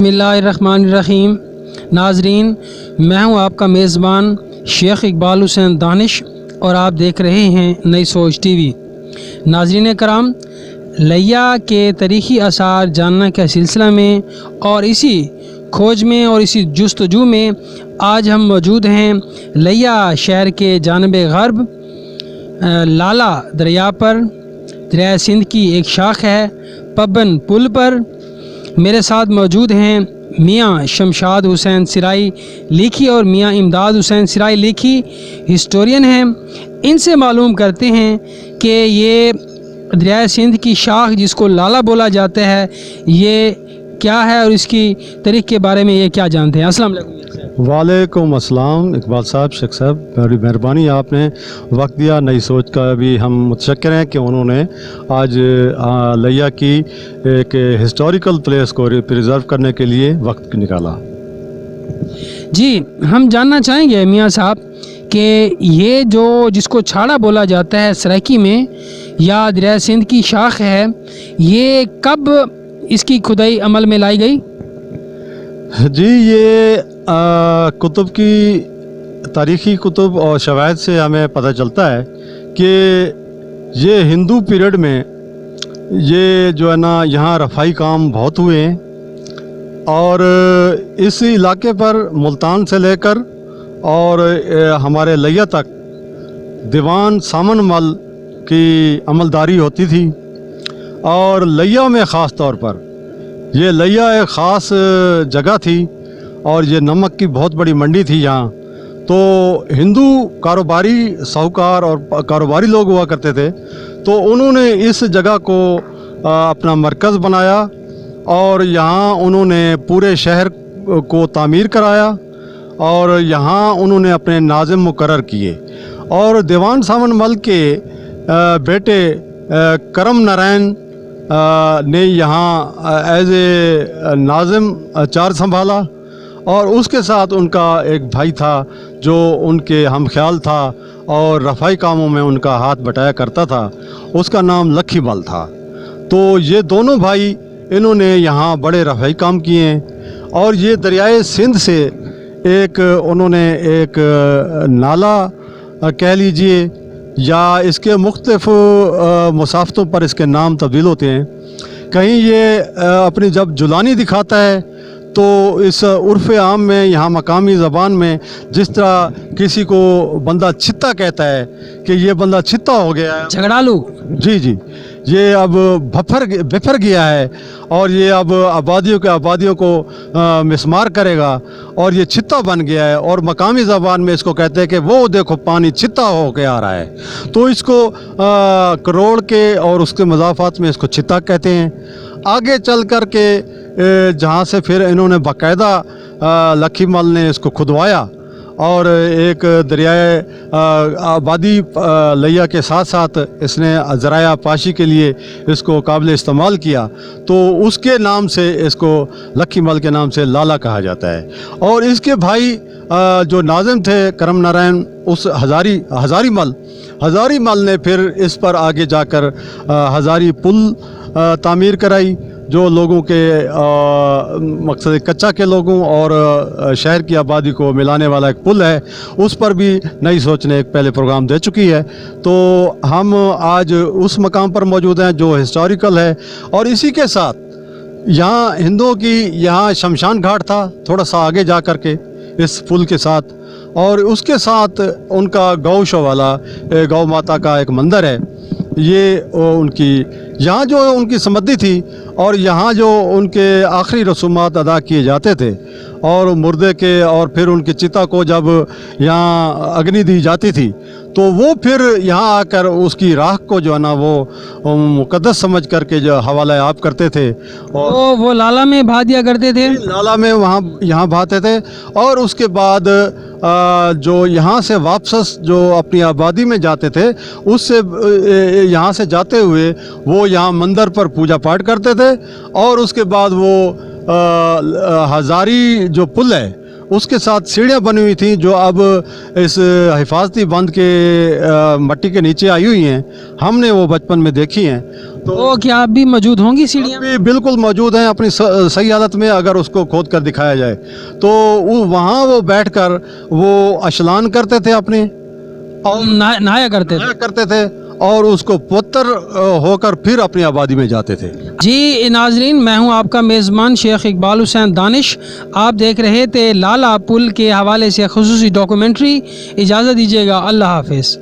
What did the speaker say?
بسم اللہ الرحمن الرحیم۔ ناظرین، میں ہوں آپ کا میزبان شیخ اقبال حسین دانش اور آپ دیکھ رہے ہیں نئی سوچ ٹی وی۔ ناظرین کرام، لیا کے تاریخی آثار جاننا کے سلسلہ میں اور اسی کھوج میں اور اسی جستجو میں آج ہم موجود ہیں لیا شہر کے جانب غرب لالا دریا پر، دریائے سندھ کی ایک شاخ ہے، پبن پل پر۔ میرے ساتھ موجود ہیں میاں شمشاد حسین سرائی لیکھی اور میاں امداد حسین سرائی لیکھی، ہسٹورین ہیں۔ ان سے معلوم کرتے ہیں کہ یہ دریائے سندھ کی شاخ جس کو لالا بولا جاتا ہے یہ کیا ہے اور اس کی تاریخ کے بارے میں یہ کیا جانتے ہیں۔ السلام علیکم۔ وعلیکم السلام اقبال صاحب، شیخ صاحب، بڑی مہربانی، آپ نے وقت دیا۔ نئی سوچ کا بھی ہم متشکر ہیں کہ انہوں نے آج لیا کی ایک ہسٹوریکل پلیس کو پریزرو کرنے کے لیے وقت نکالا۔ جی، ہم جاننا چاہیں گے میاں صاحب کہ یہ جو جس کو چھاڑا بولا جاتا ہے سرائکی میں یا دریائے سندھ کی شاخ ہے، یہ کب اس کی کھدائی عمل میں لائی گئی؟ جی، یہ کتب کی تاریخی کتب اور شواہد سے ہمیں پتہ چلتا ہے کہ یہ ہندو پیریڈ میں یہ جو ہے نا یہاں رفائی کام بہت ہوئے ہیں، اور اس علاقے پر ملتان سے لے کر اور ہمارے لیا تک دیوان سامن مل کی عملداری ہوتی تھی۔ اور لیا میں خاص طور پر یہ لیا ایک خاص جگہ تھی اور یہ نمک کی بہت بڑی منڈی تھی یہاں۔ تو ہندو کاروباری ساہوکار اور کاروباری لوگ ہوا کرتے تھے، تو انہوں نے اس جگہ کو اپنا مرکز بنایا اور یہاں انہوں نے پورے شہر کو تعمیر کرایا اور یہاں انہوں نے اپنے ناظم مقرر کیے۔ اور دیوان سامن مل کے بیٹے کرم نارائن نے یہاں ایز اے ناظم چارج سنبھالا، اور اس کے ساتھ ان کا ایک بھائی تھا جو ان کے ہم خیال تھا اور رفائی کاموں میں ان کا ہاتھ بٹایا کرتا تھا، اس کا نام لکھی مل تھا۔ تو یہ دونوں بھائی انہوں نے یہاں بڑے رفائی کام کیے ہیں، اور یہ دریائے سندھ سے ایک انہوں نے ایک نالا کہہ لیجئے یا اس کے مختلف مسافتوں پر اس کے نام تبدیل ہوتے ہیں۔ کہیں یہ اپنی جب جولانی دکھاتا ہے تو اس عرف عام میں یہاں مقامی زبان میں جس طرح کسی کو بندہ چھتا کہتا ہے کہ یہ بندہ چھتا ہو گیا ہے، جھگڑالو، جی، یہ اب بفر گیا ہے اور یہ اب آبادیوں کو مسمار کرے گا اور یہ چھتا بن گیا ہے، اور مقامی زبان میں اس کو کہتے ہیں کہ وہ دیکھو پانی چھتا ہو کے آ رہا ہے، تو اس کو کروڑ کے اور اس کے مضافات میں اس کو چھتا کہتے ہیں۔ آگے چل کر کے جہاں سے پھر انہوں نے باقاعدہ لکھی مل نے اس کو کھدوایا اور ایک دریائے آبادی لیا کے ساتھ ساتھ اس نے ذرائع پاشی کے لیے اس کو قابل استعمال کیا، تو اس کے نام سے اس کو لکھی مل کے نام سے لالا کہا جاتا ہے۔ اور اس کے بھائی جو ناظم تھے کرم نارائن، اس ہزاری مل نے پھر اس پر آگے جا کر ہزاری پل تعمیر کرائی، جو لوگوں کے مقصد کچا کے لوگوں اور شہر کی آبادی کو ملانے والا ایک پل ہے۔ اس پر بھی نئی سوچ نے ایک پہلے پروگرام دے چکی ہے، تو ہم آج اس مقام پر موجود ہیں جو ہسٹوریکل ہے۔ اور اسی کے ساتھ یہاں ہندوؤں کی یہاں شمشان گھاٹ تھا تھوڑا سا آگے جا کر کے اس پل کے ساتھ، اور اس کے ساتھ ان کا گو والا گو ماتا کا ایک مندر ہے۔ یہ ان کی یہاں جو ان کی سمدھی تھی اور یہاں جو ان کے آخری رسومات ادا کیے جاتے تھے، اور مردے کے اور پھر ان کی چتا کو جب یہاں اگنی دی جاتی تھی تو وہ پھر یہاں آ کر اس کی راکھ کو جو ہے نا وہ مقدس سمجھ کر کے جو حوالہ آپ کرتے تھے، اور وہ لالا میں بہا دیا کرتے تھے، لالا میں یہاں بہاتے تھے۔ اور اس کے بعد جو یہاں سے واپس جو اپنی آبادی میں جاتے تھے، اس سے یہاں سے جاتے ہوئے وہ یہاں مندر پر پوجا پاٹ کرتے تھے، اور اس کے بعد وہ ہزاری جو پل ہے اس کے ساتھ سیڑھیاں بنی ہوئی تھیں جو اب اس حفاظتی بند کے مٹی کے نیچے آئی ہوئی ہیں، ہم نے وہ بچپن میں دیکھی ہیں۔ تو کیا آپ بھی موجود ہوں گی سیڑھیاں؟ بھی بالکل موجود ہیں اپنی صحیح حالت میں، اگر اس کو کھود کر دکھایا جائے تو وہاں وہ بیٹھ کر وہ اشلان کرتے تھے اپنے، اور نہایا کرتے تھے. کرتے تھے، اور اس کو پتر ہو کر پھر اپنی آبادی میں جاتے تھے. جی ناظرین، میں ہوں آپ کا میزبان شیخ اقبال حسین دانش. آپ دیکھ رہے تھے لالا پل کے حوالے سے خصوصی ڈاکومنٹری. اجازت دیجیے گا، اللہ حافظ.